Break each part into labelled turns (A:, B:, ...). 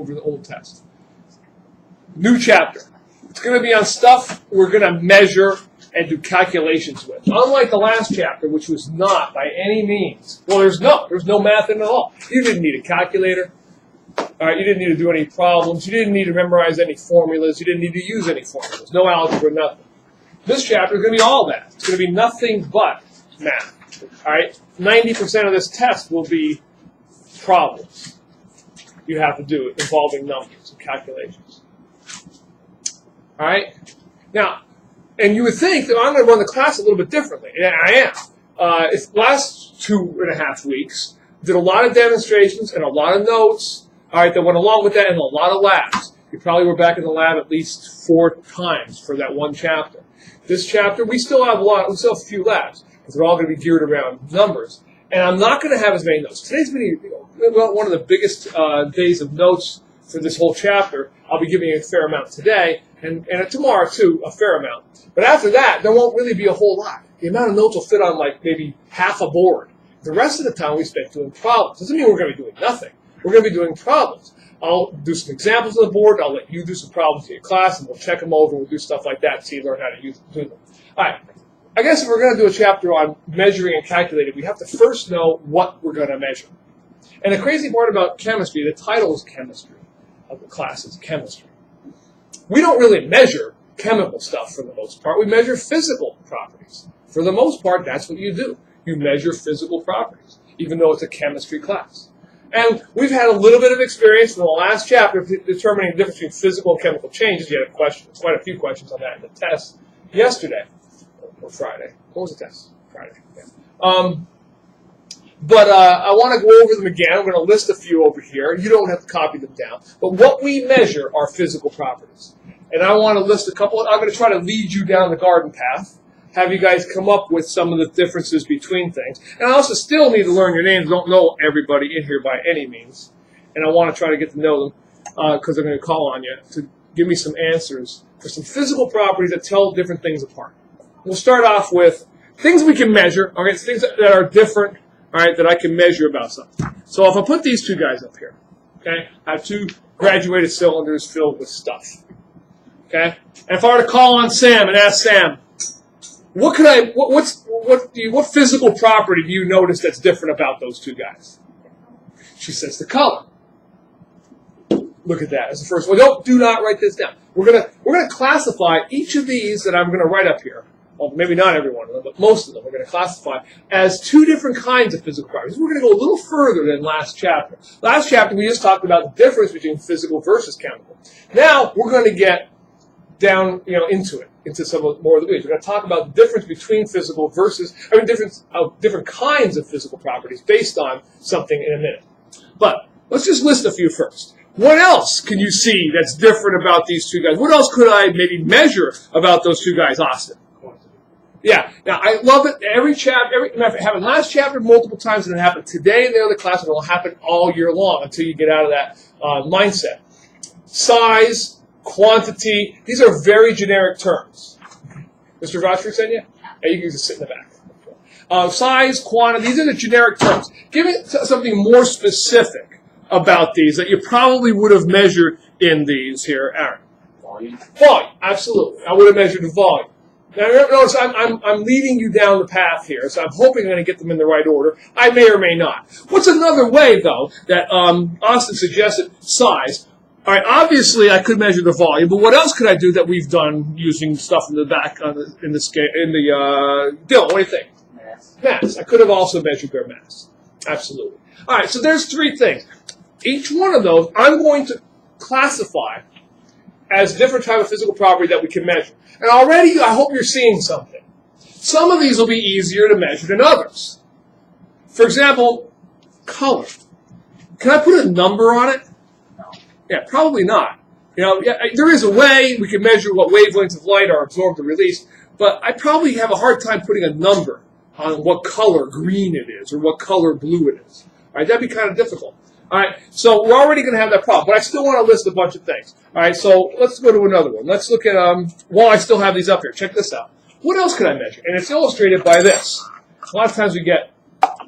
A: over the old test. New chapter. It's going to be on stuff we're going to measure and do calculations with. Unlike the last chapter, which was not by any means. Well, there's no math in it at all. You didn't need a calculator. You didn't need to do any problems. You didn't need to memorize any formulas. You didn't need to use any formulas. No algebra, nothing. This chapter is going to be all that. It's going to be nothing but math. All right? 90% of this test will be problems you have to do involving numbers and calculations. All right? Now, and you would think that I'm going to run the class a little bit differently, and I am. It's the last 2.5 weeks, did a lot of demonstrations and a lot of notes, all right, that went along with that, and a lot of labs. You probably were back in the lab at least 4 times for that one chapter. This chapter, we still have a few labs, because they're all going to be geared around numbers. And I'm not going to have as many notes. Today's been one of the biggest days of notes for this whole chapter. I'll be giving you a fair amount today, and tomorrow, too, a fair amount. But after that, there won't really be a whole lot. The amount of notes will fit on, like, maybe half a board. The rest of the time we spent doing problems. Doesn't mean we're going to be doing nothing. We're going to be doing problems. I'll do some examples on the board. I'll let you do some problems in your class, and we'll check them over. We'll do stuff like that so you learn how to do them. All right. I guess if we're going to do a chapter on measuring and calculating, we have to first know what we're going to measure. And the crazy part about chemistry, the title is chemistry of the class is chemistry. We don't really measure chemical stuff for the most part. We measure physical properties. For the most part, that's what you do. You measure physical properties, even though it's a chemistry class. And we've had a little bit of experience in the last chapter determining the difference between physical and chemical changes. You had quite a few questions on that in the test yesterday, or Friday. What was the test? Friday. Yeah. But I want to go over them again. I'm going to list a few over here. You don't have to copy them down. But what we measure are physical properties. And I want to list a couple. I'm going to try to lead you down the garden path, have you guys come up with some of the differences between things. And I also still need to learn your names. Don't know everybody in here by any means. And I want to try to get to know them because I'm going to call on you to give me some answers for some physical properties that tell different things apart. We'll start off with things we can measure, okay, things that are different, all right, that I can measure about something. So if I put these two guys up here, okay, I have 2 graduated cylinders filled with stuff, okay? And if I were to call on Sam and ask Sam, what physical property do you notice that's different about those 2 guys? She says the color. Look at that as the first one. Do not write this down. We're gonna classify each of these that I'm gonna write up here. Well, maybe not every one of them, but most of them we're going to classify as 2 different kinds of physical properties. We're going to go a little further than last chapter. Last chapter, we just talked about the difference between physical versus chemical. Now, we're going to get down, into it, into some more of the weeds. We're going to talk about the difference between physical versus, different kinds of physical properties based on something in a minute. But let's just list a few first. What else can you see that's different about these 2 guys? What else could I maybe measure about those 2 guys, Austin? Yeah. Now, I love it. Every chapter, it happened last chapter multiple times, and it happened today in the other class, and it will happen all year long until you get out of that mindset. Size, quantity, these are very generic terms. Mr. Rochford said, yeah? Yeah, you can just sit in the back. Size, quantity, these are the generic terms. Give it something more specific about these that you probably would have measured in these here, Aaron. Volume. Volume, absolutely. I would have measured the volume. Now, notice I'm leading you down the path here, so I'm hoping I'm going to get them in the right order. I may or may not. What's another way, though, that Austin suggested? Size. All right, obviously I could measure the volume, but what else could I do that we've done using stuff in the back in the scale Dylan, what do you think? Mass. I could have also measured their mass. Absolutely. All right, so there's 3 things. Each one of those I'm going to classify as different type of physical property that we can measure. And already, I hope you're seeing something. Some of these will be easier to measure than others. For example, color. Can I put a number on it? No. Yeah, probably not. There is a way we can measure what wavelengths of light are absorbed or released, but I probably have a hard time putting a number on what color green it is or what color blue it is. All right, that'd be kind of difficult. All right, so we're already going to have that problem, but I still want to list a bunch of things. All right, so let's go to another one. Let's look at, while I still have these up here, check this out. What else can I measure? And it's illustrated by this. A lot of times we get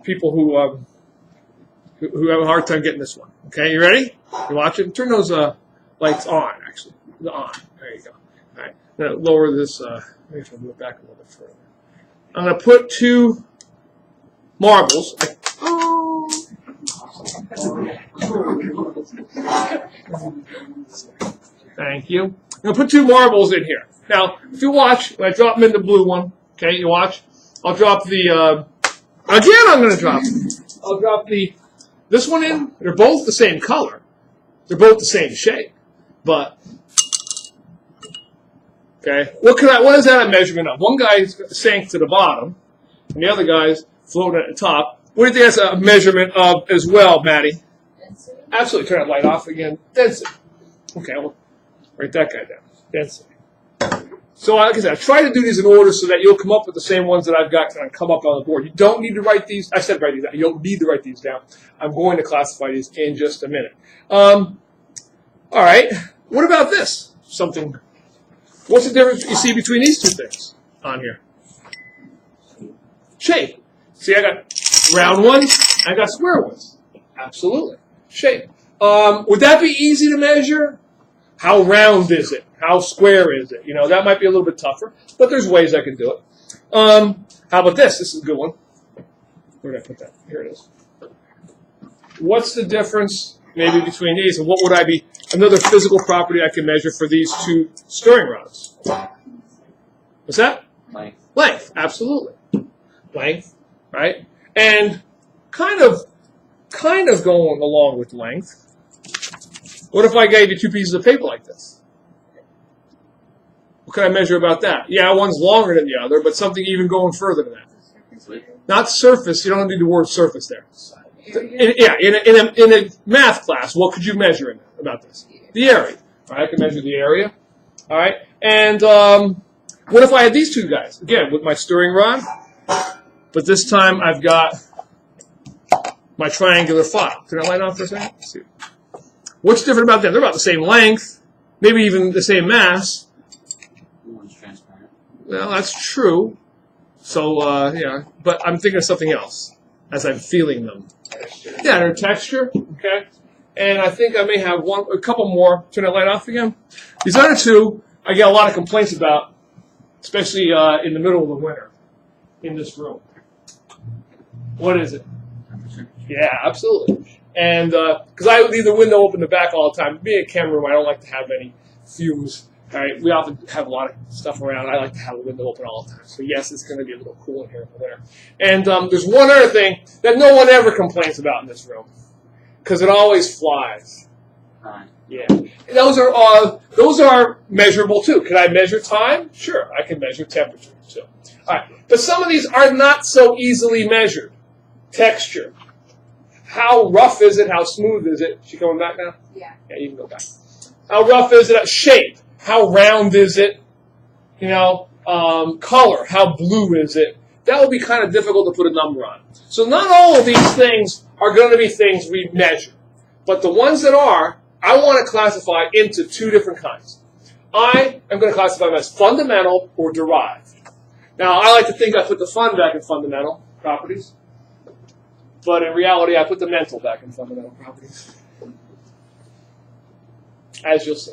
A: people who have a hard time getting this one. Okay, you ready? You watching? Turn those lights on, actually. The on. There you go. All right. Now lower this. Maybe if I move it back a little bit further. I'm going to put 2 marbles. Thank you. I'm going to put 2 marbles in here. Now, if you watch, when I drop them in the blue one, okay, you watch. I'll drop the. Again, I'm going to drop. I'll drop this one in. They're both the same color. They're both the same shape, but okay. What is that a measurement of? One guy's sank to the bottom, and the other guy's floating at the top. What do you think that's a measurement of as well, Maddie? Density. Absolutely. Turn that light off again. Density. Okay, we'll write that guy down. Density. So, like I said, I try to do these in order so that you'll come up with the same ones that I've got kind of come up on the board. You don't need to write these. I said write these down. You don't need to write these down. I'm going to classify these in just a minute. All right. What about this? Something. What's the difference you see between these 2 things on here? Shape. See, I got round ones. I got square ones. Absolutely. Shape. Would that be easy to measure? How round is it? How square is it? You know, that might be a little bit tougher, but there's ways I can do it. How about this? This is a good one. Where did I put that? Here it is. What's the difference maybe between these, and what would I be? Another physical property I can measure for these 2 stirring rods. What's that?
B: Length.
A: Length, absolutely. Length, right? And kind of going along with length. What if I gave you 2 pieces of paper like this? What can I measure about that? Yeah, one's longer than the other, but something even going further than that. Not surface. You don't need the word surface there. In a math class, what could you measure about this? The area. All right, I can measure the area. All right, and what if I had these 2 guys again with my stirring rod, but this time I've got my triangular file. Can I light on for a second? Let's see. What's different about them? They're about the same length, maybe even the same mass.
B: One's transparent.
A: Well, that's true. So, yeah, but I'm thinking of something else as I'm feeling them. Yeah, their texture, okay? And I think I may have a couple more. Turn that light off again. These other 2, I get a lot of complaints about, especially in the middle of the winter in this room. What is it? Yeah, absolutely. And because I leave the window open in the back all the time. Being a camera room, I don't like to have any fumes. All right, we often have a lot of stuff around. I like to have the window open all the time. So yes, it's going to be a little cool in here in the winter. And there's one other thing that no one ever complains about in this room, because it always flies.
B: Time.
A: Yeah, those are measurable too. Can I measure time? Sure, I can measure temperature too. All right, but some of these are not so easily measured. Texture. How rough is it? How smooth is it? Is she coming back now?
C: Yeah.
A: Yeah, you can go back. How rough is it? Shape. How round is it? You know, color. How blue is it? That would be kind of difficult to put a number on. So not all of these things are going to be things we measure. But the ones that are, I want to classify into 2 different kinds. I am going to classify them as fundamental or derived. Now, I like to think I put the fun back in fundamental properties. But in reality, I put the mental back in fundamental properties. As you'll see.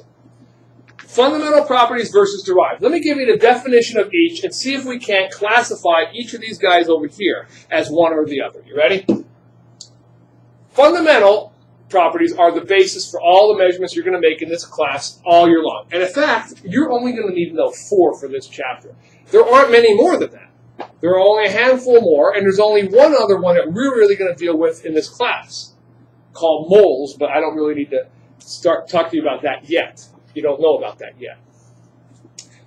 A: Fundamental properties versus derived. Let me give you the definition of each and see if we can't classify each of these guys over here as one or the other. You ready? Fundamental properties are the basis for all the measurements you're going to make in this class all year long. And in fact, you're only going to need to know 4 for this chapter. There aren't many more than that. There are only a handful more, and there's only one other one that we're really going to deal with in this class, called moles, but I don't really need to start talking to you about that yet. You don't know about that yet.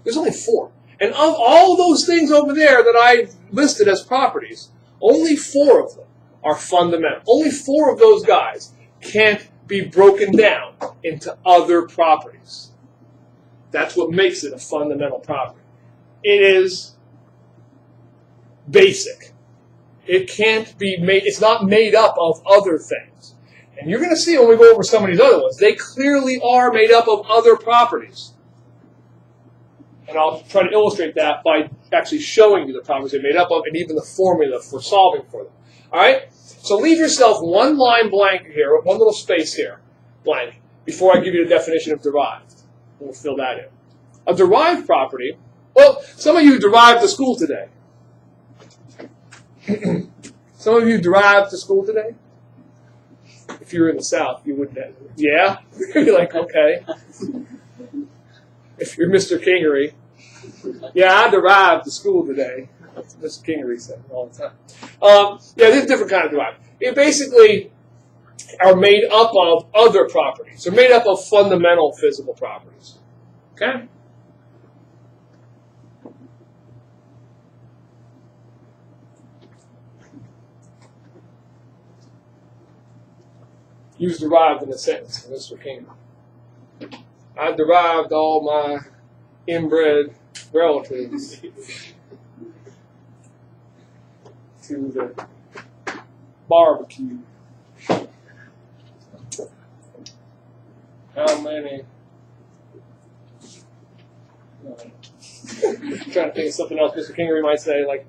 A: There's only 4. And of all those things over there that I listed as properties, only 4 of them are fundamental. Only 4 of those guys can't be broken down into other properties. That's what makes it a fundamental property. It is basic. It can't be made, it's not made up of other things. And you're going to see when we go over some of these other ones, they clearly are made up of other properties. And I'll try to illustrate that by actually showing you the properties they're made up of and even the formula for solving for them. All right? So leave yourself one line blank here, one little space here, blank, before I give you the definition of derived. We'll fill that in. A derived property, well, some of you derived to school today. Some of you derived to school today? If you're in the South, you wouldn't have. Yeah? You're like, okay. If you're Mr. Kingery, yeah, I derived to school today. That's what Mr. Kingery said all the time. Yeah, there's different kind of derived. It basically are made up of other properties. They're made up of fundamental physical properties. Okay? Use derived in a sentence, Mr. King. I derived all my inbred relatives to the barbecue. How many? I'm trying to think of something else Mr. Kingery might say, like,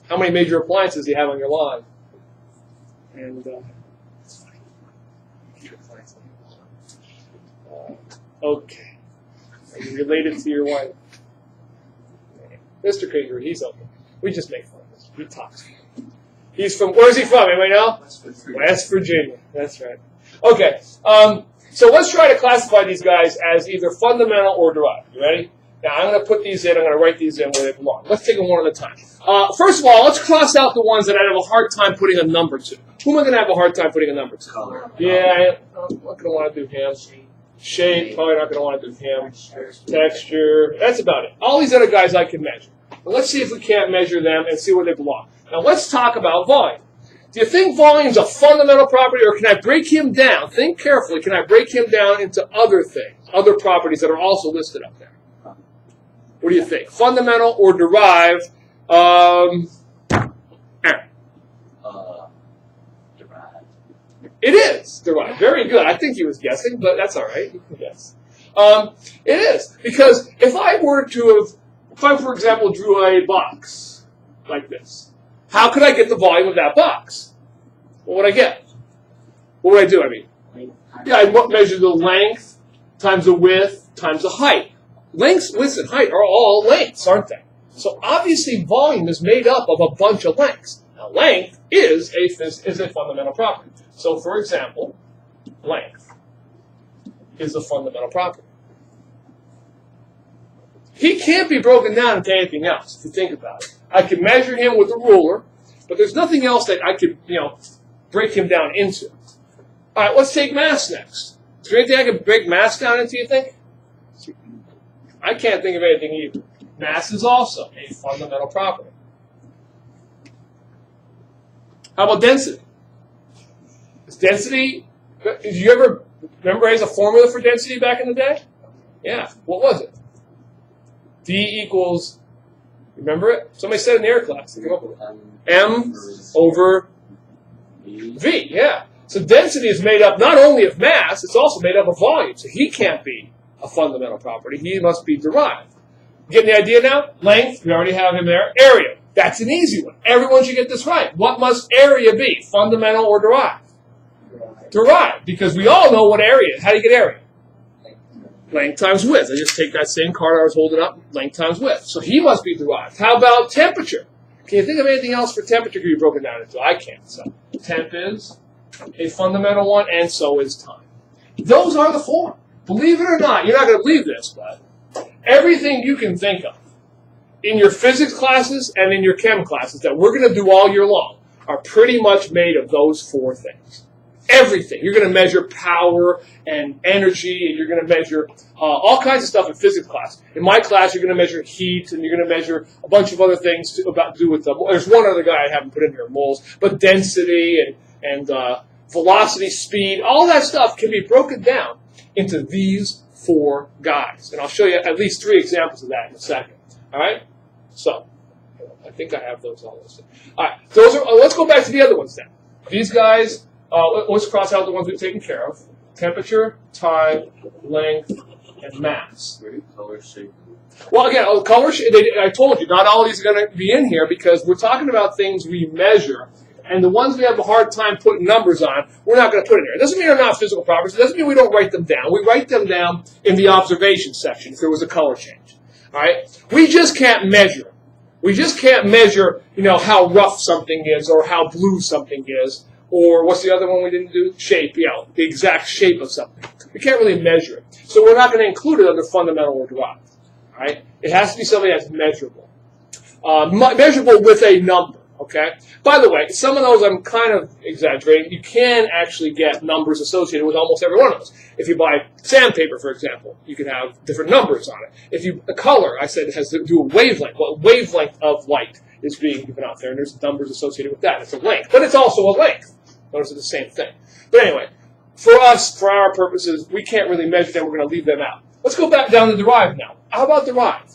A: how many major appliances do you have on your lawn? And okay. Are you related to your wife? Mr. Krieger, he's okay. We just make fun of him. He talks. He's from, where's he from? Anybody know? West Virginia. That's right. Okay. So let's try to classify these guys as either fundamental or derived. You ready? Now I'm going to put these in. I'm going to write these in where they belong. Let's take them one at a time. First of all, let's cross out the ones that I have a hard time putting a number to. Who am I going to have a hard time putting a number to?
B: Color.
A: Yeah, I'm not going to want to do him. Shape, probably not going to want to do him. Texture, that's about it. All these other guys I can measure. But let's see if we can't measure them and see where they belong. Now let's talk about volume. Do you think volume is a fundamental property, or can I break him down? Think carefully. Can I break him down into other things, other properties that are also listed up there? What do you think? Fundamental or derived?
B: Derived.
A: It is derived. Very good. I think he was guessing, but that's all right. You can guess. It is. Because if I, for example, drew a box like this, how could I get the volume of that box? What would I get? What would I do, I mean? Yeah, I'd measure the length times the width times the height. Lengths, widths, and height are all lengths, aren't they? So obviously volume is made up of a bunch of lengths. Now length is a fundamental property. So for example, length is a fundamental property. He can't be broken down into anything else, if you think about it. I can measure him with a ruler, but there's nothing else that I could, break him down into. All right, let's take mass next. Is there anything I can break mass down into, you think? I can't think of anything either. Mass is also a fundamental property. How about density? Is density, did you ever memorize a formula for density back in the day? Yeah, what was it? D equals, remember it? Somebody said it in the air class. Come up with it. M over V, yeah. So density is made up not only of mass, it's also made up of volume. So he can't be a fundamental property. He must be derived. Getting the idea now? Length, we already have him there. Area, that's an easy one. Everyone should get this right. What must area be? Fundamental or derived? Derived, because we all know what area is. How do you get area? Length times width. I just take that same card I was holding up, length times width. So he must be derived. How about temperature? Can you think of anything else for temperature can be broken down into? I can't. So temp is a fundamental one, and so is time. Those are the four. Believe it or not, you're not going to believe this, but everything you can think of in your physics classes and in your chem classes that we're going to do all year long are pretty much made of those four things. Everything. You're going to measure power and energy, and you're going to measure all kinds of stuff in physics class. In my class, you're going to measure heat, and you're going to measure a bunch of other things to do with there's one other guy I haven't put in here, moles, but density and velocity, speed, all that stuff can be broken down into these four guys. And I'll show you at least 3 examples of that in a second. All right? So, I think I have those all listed. All right. Let's go back to the other ones then. These guys, let's cross out the ones we've taken care of. Temperature, time, length, and mass.
B: Color, shape.
A: Well, again, color, I told you, not all of these are going to be in here because we're talking about things we measure And the ones we have a hard time putting numbers on, we're not going to put in there. It doesn't mean they're not physical properties. It doesn't mean we don't write them down. We write them down in the observation section if there was a color change. All right? We just can't measure. We just can't measure, how rough something is or how blue something is. Or what's the other one we didn't do? Shape, the exact shape of something. We can't really measure it. So we're not going to include it under fundamental or derived. All right? It has to be something that's measurable. Measurable with a number. Okay? By the way, some of those I'm kind of exaggerating. You can actually get numbers associated with almost every one of those. If you buy sandpaper, for example, you can have different numbers on it. The color, I said, it has to do with wavelength. What wavelength of light is being given out there, and there's numbers associated with that. It's a length, but it's also a length. Those are the same thing. But anyway, for us, for our purposes, we can't really measure them. We're going to leave them out. Let's go back down to derived now. How about derived?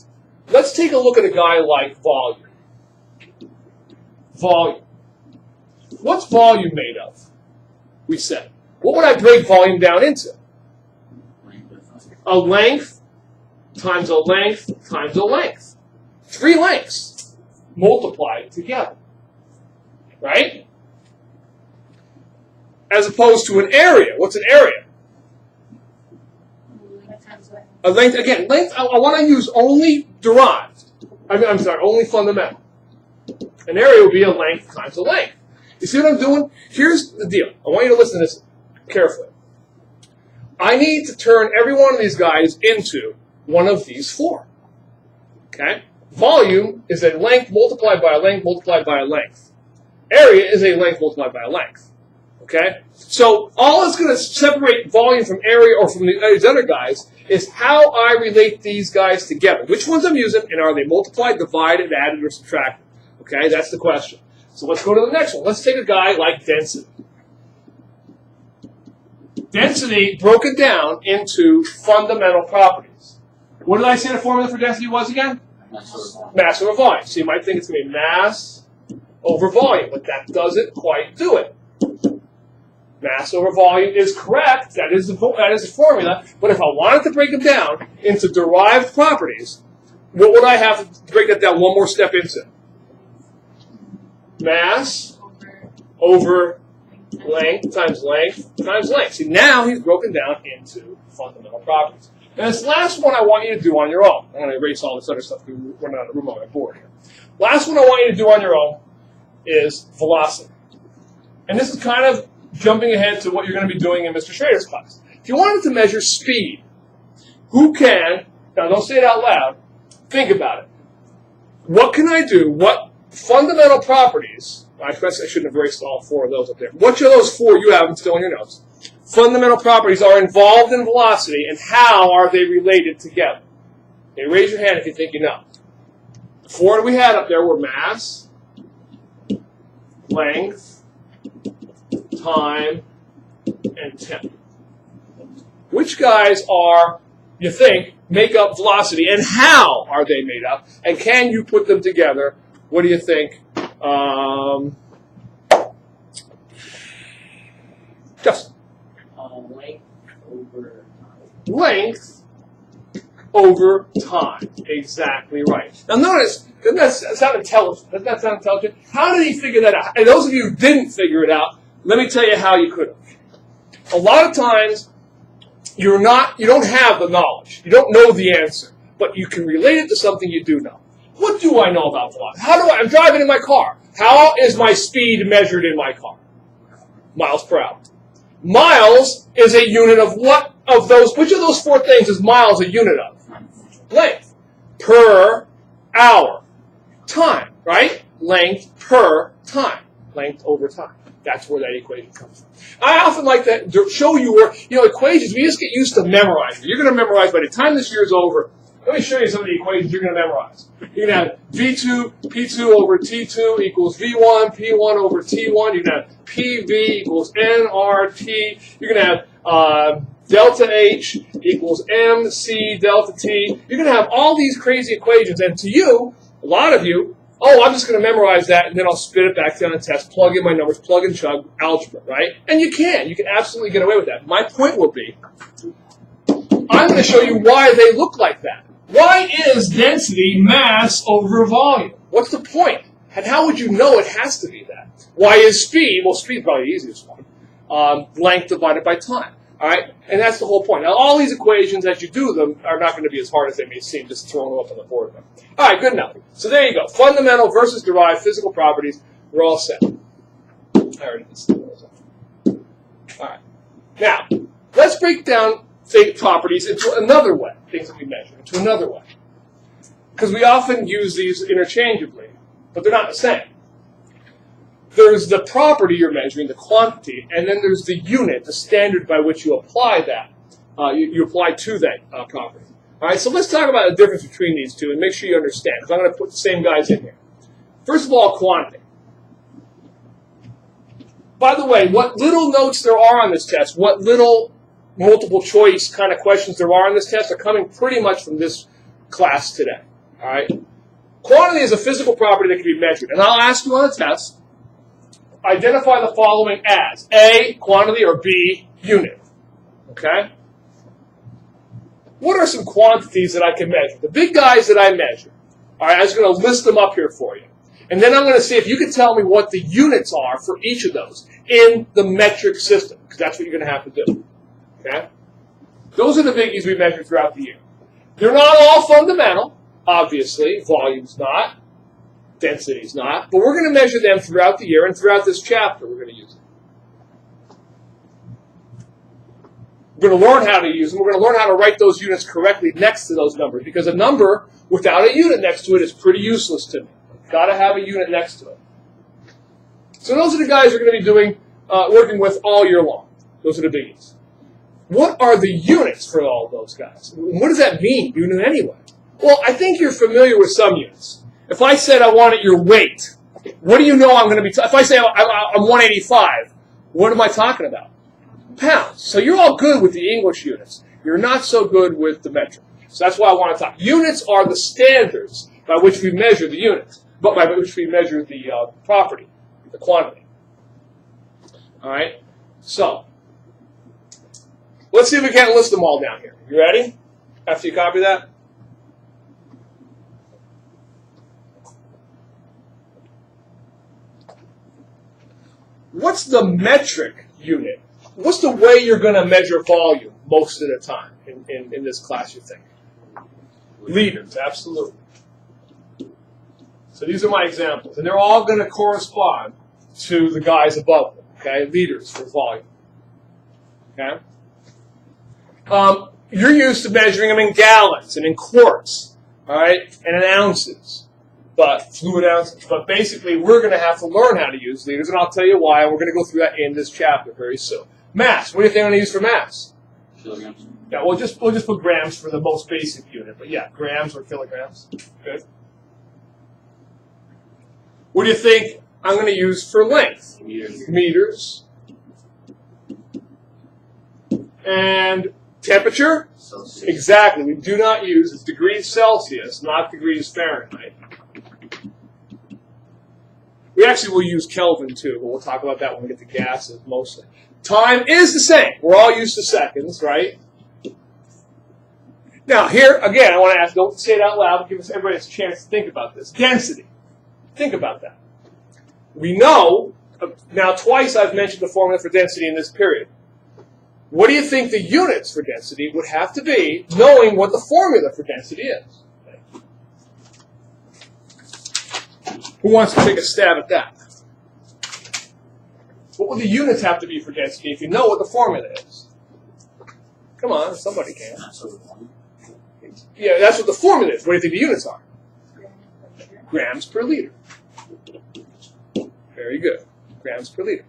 A: Let's take a look at a guy like volume. Volume. What's volume made of? We said. What would I break volume down into? A length times a length times a length. 3 lengths multiplied together. Right? As opposed to an area. What's an area? A length, again, length, I want to use only derived. Only fundamental. An area will be a length times a length. You see what I'm doing? Here's the deal. I want you to listen to this carefully. I need to turn every one of these guys into one of these 4. Okay? Volume is a length multiplied by a length multiplied by a length. Area is a length multiplied by a length. Okay? So all that's going to separate volume from area or from these other guys is how I relate these guys together. Which ones I'm using, and are they multiplied, divided, added, or subtracted? Okay, that's the question. So let's go to the next one. Let's take a guy like density. Density broken down into fundamental properties. What did I say the formula for density was again? Mass over volume. So you might think it's going to be mass over volume, but that doesn't quite do it. Mass over volume is correct. That is the formula. But if I wanted to break them down into derived properties, what would I have to break that down one more step into? Mass over length times length times length. See, now he's broken down into fundamental properties. And this last one I want you to do on your own. I'm going to erase all this other stuff because we're running out of room on my board here. Last one I want you to do on your own is velocity. And this is kind of jumping ahead to what you're going to be doing in Mr. Schrader's class. If you wanted to measure speed, now don't say it out loud, think about it. What can I do? What fundamental properties, I shouldn't have erased all 4 of those up there. Which of those 4 you have still in your notes? Fundamental properties are involved in velocity, and how are they related together? Okay, raise your hand if you think you know. The 4 that we had up there were mass, length, time, and temp. Which guys you think, make up velocity, and how are they made up? And can you put them together? What do you think? Justin. Length over time. Exactly right. Now notice, doesn't that sound intelligent? Doesn't that sound intelligent? How did he figure that out? And those of you who didn't figure it out, let me tell you how you could have. A lot of times, you don't have the knowledge. You don't know the answer. But you can relate it to something you do know. What do I know about velocity? I'm driving in my car. How is my speed measured in my car? Miles per hour. Miles is a unit of what of those? Which of those 4 things is miles a unit of? Length. Per hour. Time, right? Length per time. Length over time. That's where that equation comes from. I often like to show you where, equations, we just get used to memorizing. You're going to memorize by the time this year is over. Let me show you some of the equations you're going to memorize. You're going to have V2, P2 over T2 equals V1, P1 over T1. You're going to have PV equals nRT. You're going to have delta H equals MC delta T. You're going to have all these crazy equations. And to you, a lot of you, I'm just going to memorize that, and then I'll spit it back down a test, plug in my numbers, plug and chug, algebra, right? And you can absolutely get away with that. My point will be, I'm going to show you why they look like that. Why is density mass over volume? What's the point? And how would you know it has to be that? Y is speed. Well, speed is probably the easiest one. Length divided by time. All right, and that's the whole point. Now, all these equations, as you do them, are not going to be as hard as they may seem, just throwing them up on the board. All right, good enough. So there you go. Fundamental versus derived physical properties. We're all set. I already did those. All right. Now, let's break down properties into another way, things that we measure, into another way. Because we often use these interchangeably, but they're not the same. There's the property you're measuring, the quantity, and then there's the unit, the standard by which you apply that. You apply to that property. All right, so let's talk about the difference between these two and make sure you understand, because I'm going to put the same guys in here. First of all, quantity. By the way, what little notes there are on this test, what little multiple choice kind of questions there are on this test are coming pretty much from this class today. All right? Quantity is a physical property that can be measured. And I'll ask you on the test, identify the following as A, quantity, or B, unit. Okay? What are some quantities that I can measure? The big guys that I measure. All right, I'm just going to list them up here for you. And then I'm going to see if you can tell me what the units are for each of those in the metric system, because that's what you're going to have to do. Okay? Those are the biggies we measure throughout the year. They're not all fundamental, obviously. Volume's not. Density's not. But we're going to measure them throughout the year, and throughout this chapter we're going to use them. We're going to learn how to use them. We're going to learn how to write those units correctly next to those numbers, because a number without a unit next to it is pretty useless to me. Got to have a unit next to it. So those are the guys we're going to be doing, working with all year long. Those are the biggies. What are the units for all of those guys? What does that mean, unit anyway? Well, I think you're familiar with some units. If I said I wanted your weight, what do you know I'm going to be if I say I'm 185, what am I talking about? Pounds. So you're all good with the English units. You're not so good with the metric. So that's why I want to talk. Units are the standards by which we measure the units, but by which we measure the property, the quantity. All right? So, let's see if we can't list them all down here. You ready? After you copy that? What's the metric unit? What's the way you're going to measure volume most of the time in this class, you think? Liters, absolutely. So these are my examples, and they're all going to correspond to the guys above them, okay? Liters for volume, okay? You're used to measuring them in gallons and in quarts, all right, and in ounces, but fluid ounces. But basically, we're going to have to learn how to use liters, and I'll tell you why, and we're going to go through that in this chapter very soon. Mass. What do you think I'm going to use for mass?
B: Kilograms.
A: Yeah, we'll just put grams for the most basic unit, but yeah, grams or kilograms. Good. What do you think I'm going to use for length?
B: Meters.
A: Meters. And temperature?
B: Celsius.
A: Exactly. We do not use it's degrees Celsius, not degrees Fahrenheit. We actually will use Kelvin too, but we'll talk about that when we get to gases mostly. Time is the same. We're all used to seconds, right? Now, here, again, I want to ask, don't say it out loud, but give us everybody a chance to think about this. Density. Think about that. We know, now twice I've mentioned the formula for density in this period. What do you think the units for density would have to be, knowing what the formula for density is? Who wants to take a stab at that? What would the units have to be for density if you know what the formula is? Come on, somebody can. Yeah, that's what the formula is. What do you think the units are? Grams per liter. Very good. Grams per liter.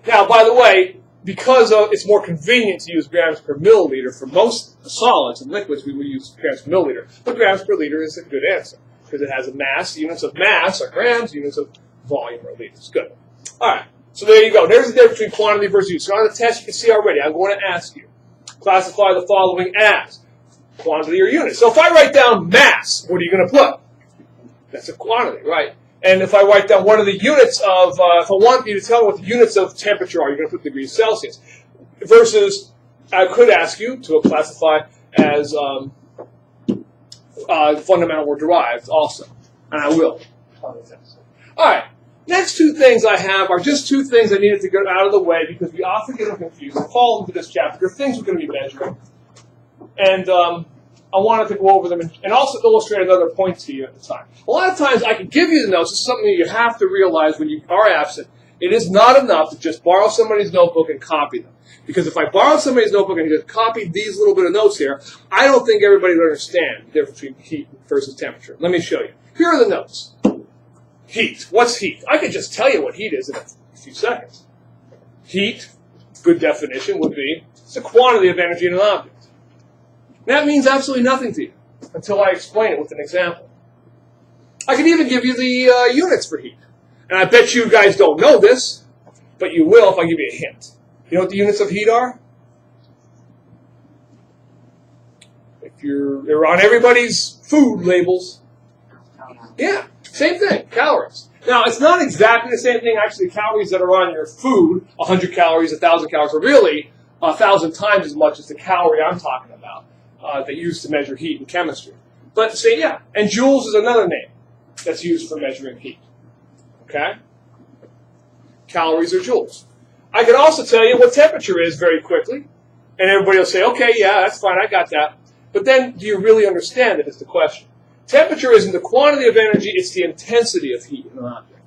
A: Now, by the way, because it's more convenient to use grams per milliliter for most solids and liquids, we will use grams per milliliter. But grams per liter is a good answer because it has a mass. Units of mass are grams. Units of volume are liters. Good. All right. So there you go. There's the difference between quantity versus units. So on the test, you can see already, I'm going to ask you, classify the following as quantity or unit. So if I write down mass, what are you going to put? That's a quantity, right? And if I write down what are the units of, if I want you to tell me what the units of temperature are, you're going to put degrees Celsius. Versus, I could ask you to classify as fundamental or derived also. And I will on the test. All right. Next two things I have are just two things I needed to get out of the way because we often get them confused. They fall into this chapter. They're things we're going to be measuring. And I wanted to go over them and also illustrate another point to you at the time. A lot of times I can give you the notes. It's something that you have to realize when you are absent. It is not enough to just borrow somebody's notebook and copy them. Because if I borrow somebody's notebook and just copy these little bit of notes here, I don't think everybody would understand the difference between heat versus temperature. Let me show you. Here are the notes. Heat. What's heat? I could just tell you what heat is in a few seconds. Heat, good definition, would be it's the quantity of energy in an object. That means absolutely nothing to you until I explain it with an example. I can even give you the units for heat. And I bet you guys don't know this, but you will if I give you a hint. You know what the units of heat are? They're on everybody's food labels. Yeah, same thing, calories. Now, it's not exactly the same thing. Actually, the calories that are on your food, 100 calories, 1,000 calories, are really 1,000 times as much as the calorie I'm talking about that used to measure heat in chemistry. But say, yeah, and joules is another name that's used for measuring heat. Okay? Calories are joules. I can also tell you what temperature is very quickly, and everybody will say, okay, yeah, that's fine, I got that. But then, do you really understand it is the question. Temperature isn't the quantity of energy, it's the intensity of heat in an object.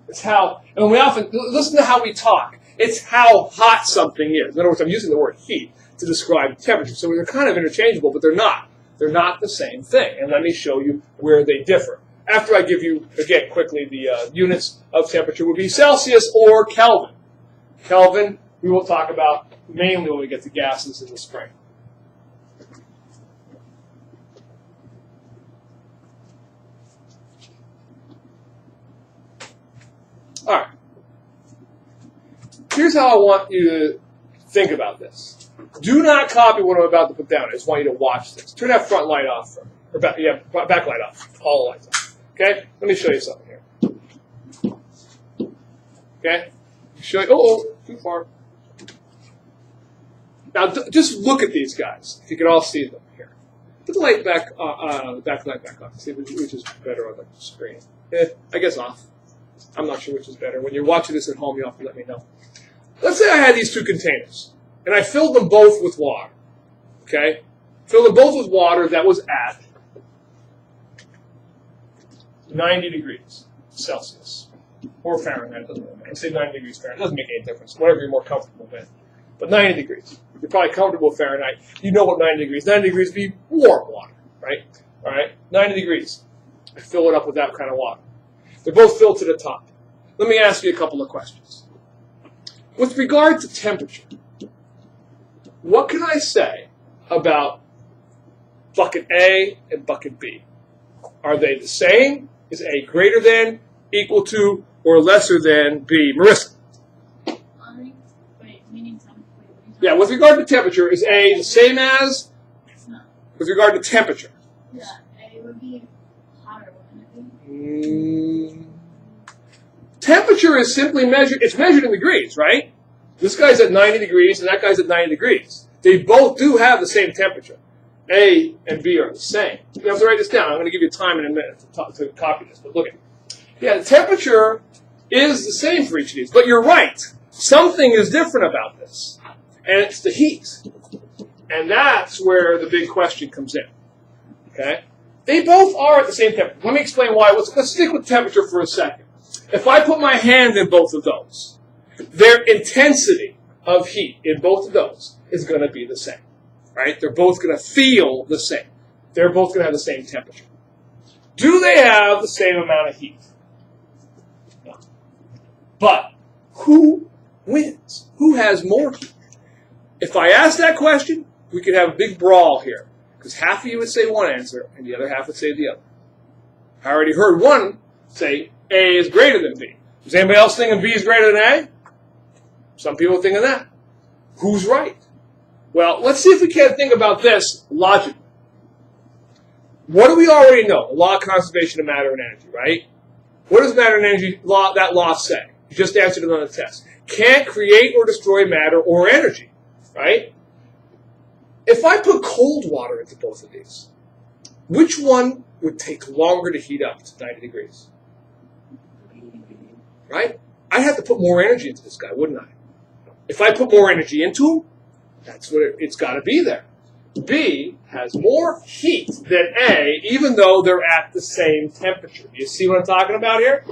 A: It's how, and we often, listen to how we talk. It's how hot something is. In other words, I'm using the word heat to describe temperature. So they're kind of interchangeable, but they're not. They're not the same thing. And let me show you where they differ. After I give you, again, quickly, the units of temperature would be Celsius or Kelvin. Kelvin, we will talk about mainly when we get to gases in the spring. All right. Here's how I want you to think about this. Do not copy what I'm about to put down. I just want you to watch this. Turn that front light off, or back light off. All the lights off. Okay? Let me show you something here. Okay? Show you, too far. Now, just look at these guys. If you can all see them here. Put the light back, back light back on. See which is better on the screen. I guess off. I'm not sure which is better. When you're watching this at home, you have to let me know. Let's say I had these two containers, and I filled them both with water. Okay? Filled them both with water that was at 90 degrees Celsius. Or Fahrenheit, doesn't really matter. I say 90 degrees Fahrenheit. It doesn't make any difference. Whatever you're more comfortable with. But 90 degrees. You're probably comfortable with Fahrenheit. You know what 90 degrees. 90 degrees would be warm water, right? All right? 90 degrees. I fill it up with that kind of water. They're both filled to the top. Let me ask you a couple of questions. With regard to temperature, what can I say about bucket A and bucket B? Are they the same? Is A greater than, equal to, or lesser than B? Marissa? Yeah, with regard to temperature, is A the same as? No. With regard to temperature?
C: Yeah, A would be hotter, wouldn't it be?
A: Temperature is simply measured, it's measured in degrees, right? This guy's at 90 degrees and that guy's at 90 degrees. They both do have the same temperature. A and B are the same. You have to write this down. I'm going to give you time in a minute to copy this, but look at it. Yeah, the temperature is the same for each of these, but you're right. Something is different about this, and it's the heat. And that's where the big question comes in. Okay? They both are at the same temperature. Let me explain why. Let's stick with temperature for a second. If I put my hand in both of those, their intensity of heat in both of those is going to be the same. Right? They're both going to feel the same. They're both going to have the same temperature. Do they have the same amount of heat? No. But who wins? Who has more heat? If I ask that question, we could have a big brawl here. Because half of you would say one answer, and the other half would say the other. I already heard one say A is greater than B. Is anybody else thinking B is greater than A? Some people think of that. Who's right? Well, let's see if we can think about this logically. What do we already know? The law of conservation of matter and energy, right? What does matter and energy law, that law say? You just answered it on the test. Can't create or destroy matter or energy, right? If I put cold water into both of these, which one would take longer to heat up to 90 degrees? right? I'd have to put more energy into this guy, wouldn't I? If I put more energy into him, that's what it's got to be there. B has more heat than A, even though they're at the same temperature. Do you see what I'm talking about here?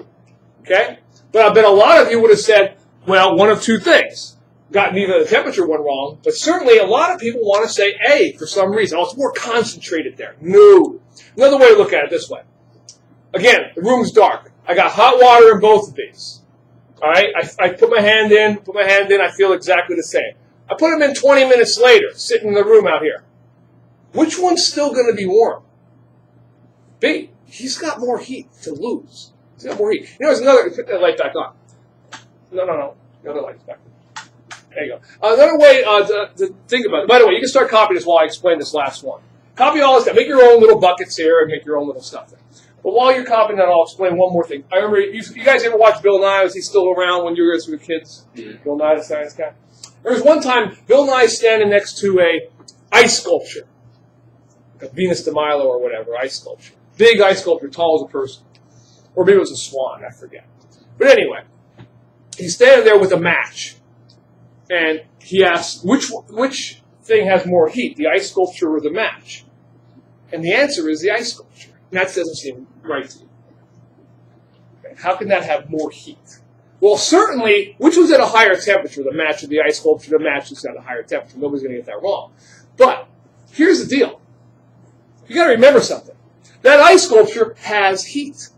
A: Okay? But I bet a lot of you would have said, well, one of two things. Gotten either the temperature one wrong, but certainly a lot of people want to say A for some reason. Oh, it's more concentrated there. No. Another way to look at it this way. Again, the room's dark. I got hot water in both of these. All right? I put my hand in, I feel exactly the same. I put them in 20 minutes later, sitting in the room out here. Which one's still going to be warm? B. He's got more heat to lose. He's got more heat. You know, there's another, put that light back on. No. The other light's back on. There you go. Another way to think about it. By the way, you can start copying this while I explain this last one. Copy all this stuff. Make your own little buckets here and make your own little stuff there. But while you're copying that, I'll explain one more thing. I remember, you guys ever watch Bill Nye? Was he still around when you guys were kids? Yeah. Bill Nye, the science guy? There was one time, Bill Nye standing next to a ice sculpture. Like a Venus de Milo or whatever, ice sculpture. Big ice sculpture, tall as a person. Or maybe it was a swan, I forget. But anyway, he's standing there with a match. And he asks, which thing has more heat, the ice sculpture or the match? And the answer is the ice sculpture. And that doesn't seem right to you. Okay. How can that have more heat? Well, certainly, which was at a higher temperature, the match or the ice sculpture? The match is at a higher temperature. Nobody's going to get that wrong. But here's the deal. You got to remember something. That ice sculpture has heat.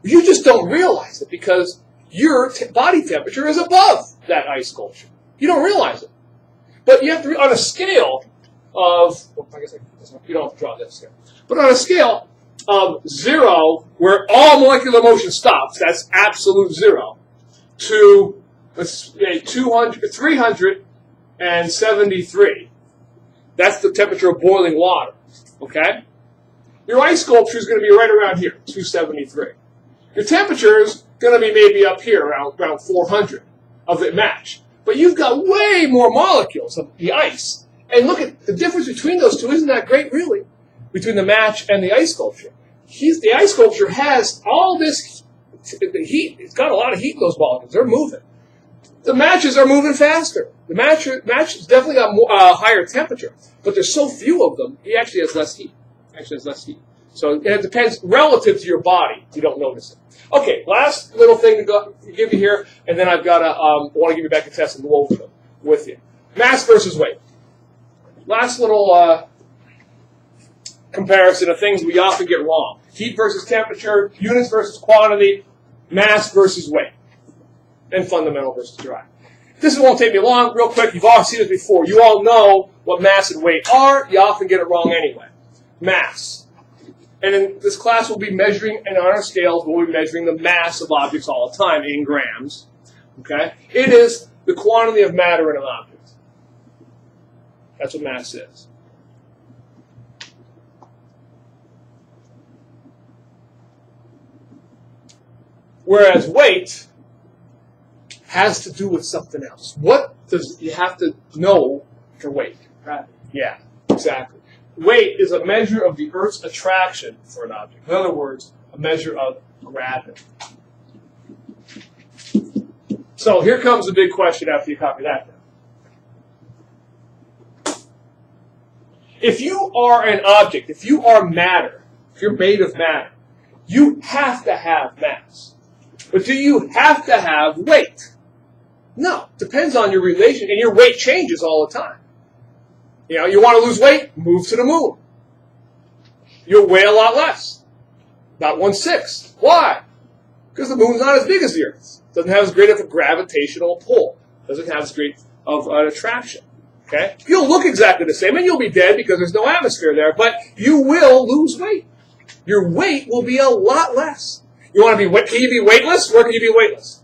A: You just don't realize it because your body temperature is above that ice sculpture. You don't realize it. But you have to, on a scale of, well, I guess you don't have to draw this here. But on a scale of 0, where all molecular motion stops, that's absolute 0, to, let's say, 373. That's the temperature of boiling water. Okay? Your ice sculpture is going to be right around here, 273. Your temperature is going to be maybe up here, around 400 of the match. But you've got way more molecules of the ice. And look at the difference between those two. Isn't that great, really? Between the match and the ice sculpture. The ice sculpture has all this heat. It's got a lot of heat in those molecules. They're moving. The matches are moving faster. The match has definitely got a higher temperature. But there's so few of them, he actually has less heat. So it depends relative to your body. You don't notice it. Okay, last little thing to give you here, and then I've got to want to give you back a test and go over them with you. Mass versus weight. Last little comparison of things we often get wrong. Heat versus temperature, units versus quantity, mass versus weight, and fundamental versus dry. This won't take me long. Real quick, you've all seen this before. You all know what mass and weight are. You often get it wrong anyway. Mass. And in this class, we'll be measuring, and on our scales, we'll be measuring the mass of objects all the time in grams. Okay? It is the quantity of matter in an object. That's what mass is. Whereas weight has to do with something else. What does you have to know for weight?
B: Gravity.
A: Yeah, exactly. Weight is a measure of the Earth's attraction for an object. In other words, a measure of gravity. So here comes the big question after you copy that down. If you are an object, if you are matter, if you're made of matter, you have to have mass. But do you have to have weight? No. Depends on your relation, and your weight changes all the time. You know, you want to lose weight? Move to the moon. You'll weigh a lot less. About 1/6. Why? Because the moon's not as big as the Earth. It doesn't have as great of a gravitational pull. It doesn't have as great of an attraction. Okay? You'll look exactly the same, and you'll be dead because there's no atmosphere there, but you will lose weight. Your weight will be a lot less. You want to be? Can you be weightless? Where can you be weightless?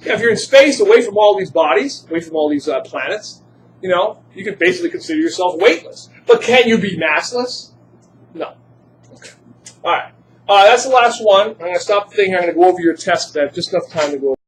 A: Yeah, if you're in space, away from all these bodies, away from all these planets, you know, you can basically consider yourself weightless. But can you be massless? No. Okay. All right. That's the last one. I'm going to stop the thing here. I'm going to go over your test. I have just enough time to go over.